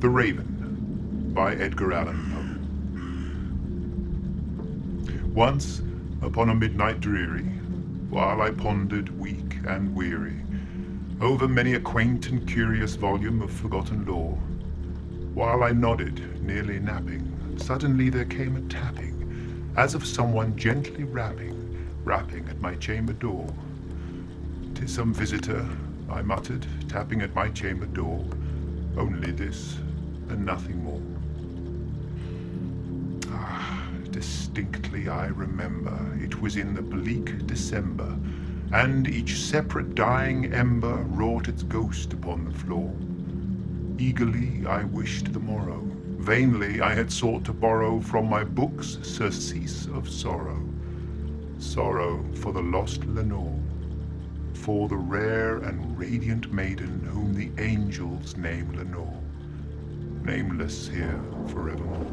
The Raven by Edgar Allan Poe. Once, upon a midnight dreary, while I pondered, weak and weary, over many a quaint and curious volume of forgotten lore, while I nodded, nearly napping, suddenly there came a tapping, as of someone gently rapping at my chamber door. "'Tis some visitor," I muttered, tapping at my chamber door. "Only this, and nothing more." Distinctly I remember, it was in the bleak December, and each separate dying ember wrought its ghost upon the floor. Eagerly I wished the morrow, vainly I had sought to borrow from my books surcease of sorrow. Sorrow for the lost Lenore, for the rare and radiant maiden whom the angels name Lenore, nameless here forevermore.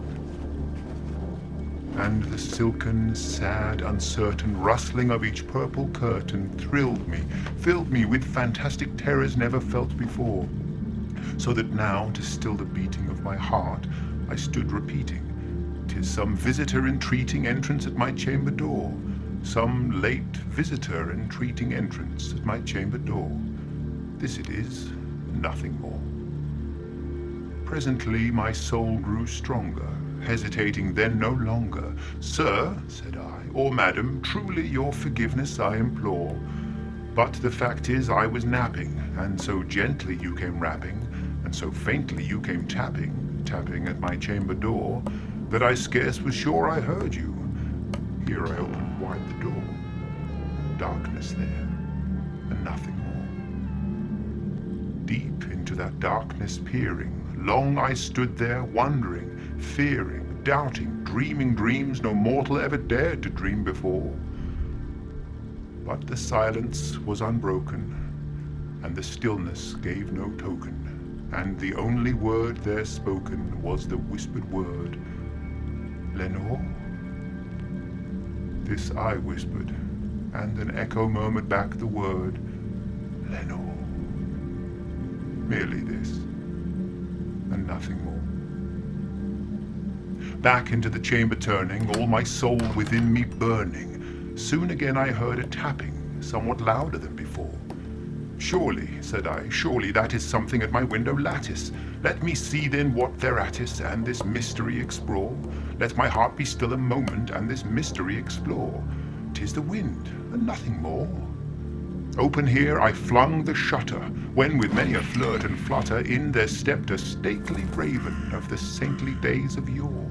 And the silken, sad, uncertain rustling of each purple curtain thrilled me, filled me with fantastic terrors never felt before, so that now, to still the beating of my heart, I stood repeating, "'Tis some visitor entreating entrance at my chamber door, some late visitor entreating entrance at my chamber door. This it is, nothing more." Presently my soul grew stronger, hesitating then no longer. "Sir," said I, "or madam, truly your forgiveness I implore. But the fact is I was napping, and so gently you came rapping, and so faintly you came tapping at my chamber door, that I scarce was sure I heard you." Here I opened wide the door. Darkness there, and nothing more. Deep into that darkness peering, long I stood there, wondering, fearing, doubting, dreaming dreams no mortal ever dared to dream before. But the silence was unbroken, and the stillness gave no token, and the only word there spoken was the whispered word, "Lenore?" This I whispered, and an echo murmured back the word, "Lenore." Merely this, and nothing more. Back into the chamber turning, all my soul within me burning, soon again I heard a tapping, somewhat louder than before. "Surely," said I, "surely that is something at my window lattice. Let me see then what thereat is, and this mystery explore. Let my heart be still a moment, and this mystery explore. 'Tis the wind, and nothing more." Open here I flung the shutter, when with many a flirt and flutter in there stepped a stately raven of the saintly days of yore.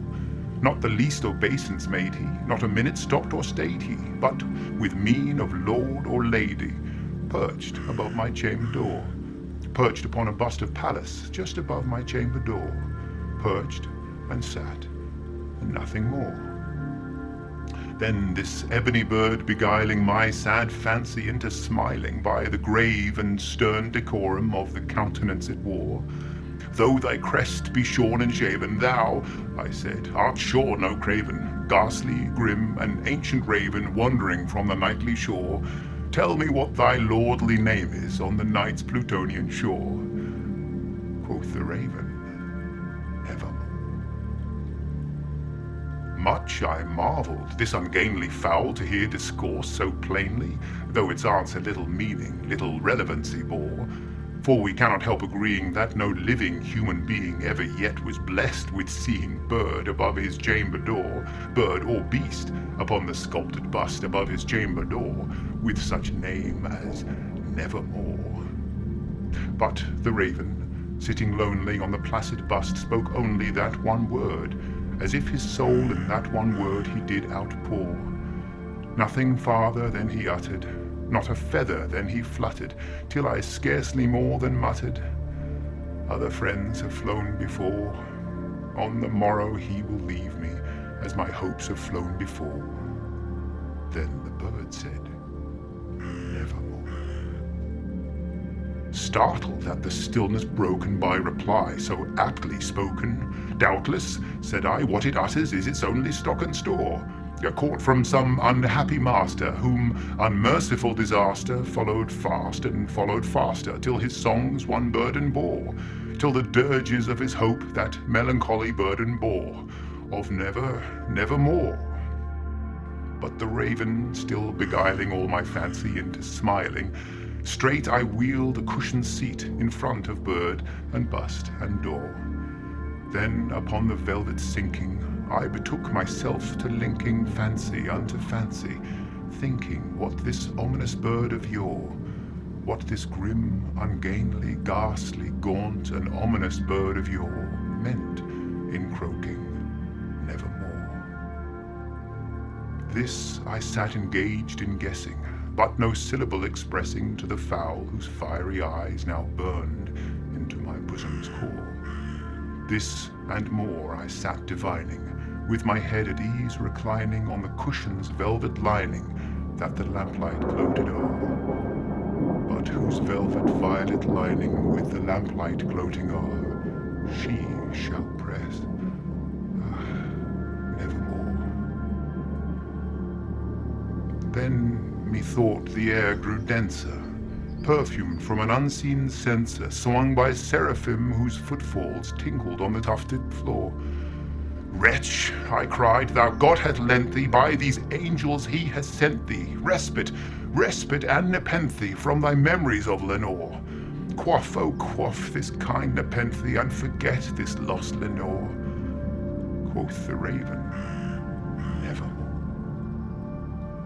Not the least obeisance made he, not a minute stopped or stayed he, but with mien of lord or lady, perched above my chamber door, perched upon a bust of Pallas just above my chamber door, perched and sat, and nothing more. Then this ebony bird beguiling my sad fancy into smiling by the grave and stern decorum of the countenance it wore, "Though thy crest be shorn and shaven, thou," I said, "art sure no craven, ghastly, grim, and ancient raven wandering from the nightly shore. Tell me what thy lordly name is on the night's Plutonian shore." Quoth the raven, "Nevermore." Much I marvelled this ungainly fowl to hear discourse so plainly, though its answer little meaning, little relevancy bore. For we cannot help agreeing that no living human being ever yet was blessed with seeing bird above his chamber door, bird or beast upon the sculpted bust above his chamber door, with such name as Nevermore. But the raven, sitting lonely on the placid bust, spoke only that one word, as if his soul in that one word he did outpour. Nothing farther than he uttered, not a feather than he fluttered, till I scarcely more than muttered, "Other friends have flown before. On the morrow he will leave me, as my hopes have flown before." Then the bird said, "Nevermore." Startled at the stillness broken by reply so aptly spoken, "Doubtless," said I, "what it utters is its only stock and store, caught from some unhappy master, whom unmerciful disaster followed fast and followed faster, till his songs one burden bore. till the dirges of his hope that melancholy burden bore, of never, nevermore. But the raven, still beguiling all my fancy into smiling, straight I wheeled a cushioned seat in front of bird and bust and door. Then upon the velvet sinking, I betook myself to linking fancy unto fancy, thinking what this ominous bird of yore, what this grim, ungainly, ghastly, gaunt, and ominous bird of yore meant in croaking nevermore. This I sat engaged in guessing, but no syllable expressing to the fowl whose fiery eyes now burned into my bosom's core. This and more I sat divining, with my head at ease reclining on the cushion's velvet lining that the lamplight gloated o'er, but whose velvet violet lining with the lamplight gloating o'er she shall press nevermore. Then methought the air grew denser, perfumed from an unseen censer swung by seraphim whose footfalls tinkled on the tufted floor. Wretch, I cried, thou God hath lent thee, by these angels he has sent thee, respite, respite and nepenthe from thy memories of Lenore. Quaff, oh quaff this kind nepenthe, and forget this lost Lenore. Quoth the raven, nevermore.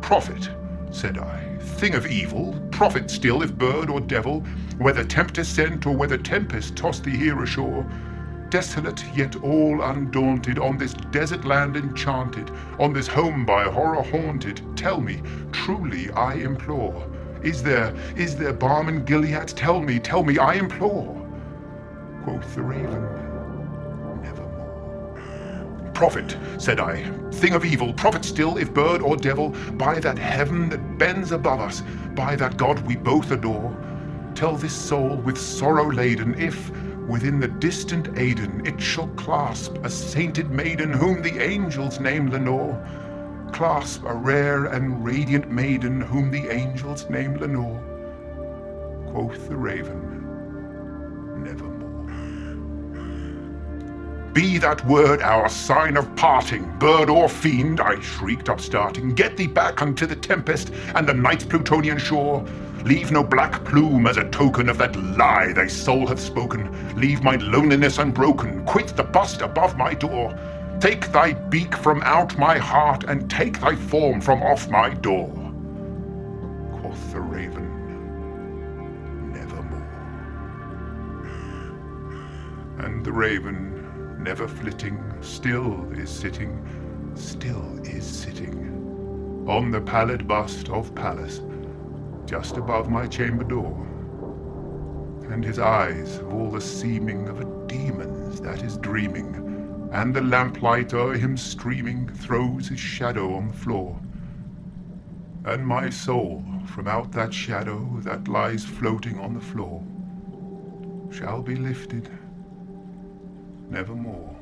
Prophet, said I, thing of evil, prophet still if bird or devil, whether tempest sent or whether tempest tossed thee here ashore. Desolate yet all undaunted, on this desert land enchanted, on this home by horror haunted, tell me, truly I implore, is there balm in Gilead? Tell me, I implore. Quoth the raven, nevermore. Prophet, said I, thing of evil, prophet still, if bird or devil, by that heaven that bends above us, by that God we both adore, tell this soul with sorrow laden, if within the distant Aidenn it shall clasp a sainted maiden whom the angels name Lenore, clasp a rare and radiant maiden whom the angels name Lenore. Quoth the raven, nevermore. Be that word our sign of parting, bird or fiend, I shrieked upstarting, get thee back unto the tempest and the night's Plutonian shore. Leave no black plume as a token of that lie thy soul hath spoken. Leave my loneliness unbroken, quit the bust above my door. Take thy beak from out my heart, and take thy form from off my door. Quoth the raven, nevermore. And the raven, never flitting, still is sitting on the pallid bust of Pallas, just above my chamber door, and his eyes have all the seeming of a demon's that is dreaming, and the lamplight o'er him streaming throws his shadow on the floor, and my soul from out that shadow that lies floating on the floor shall be lifted nevermore.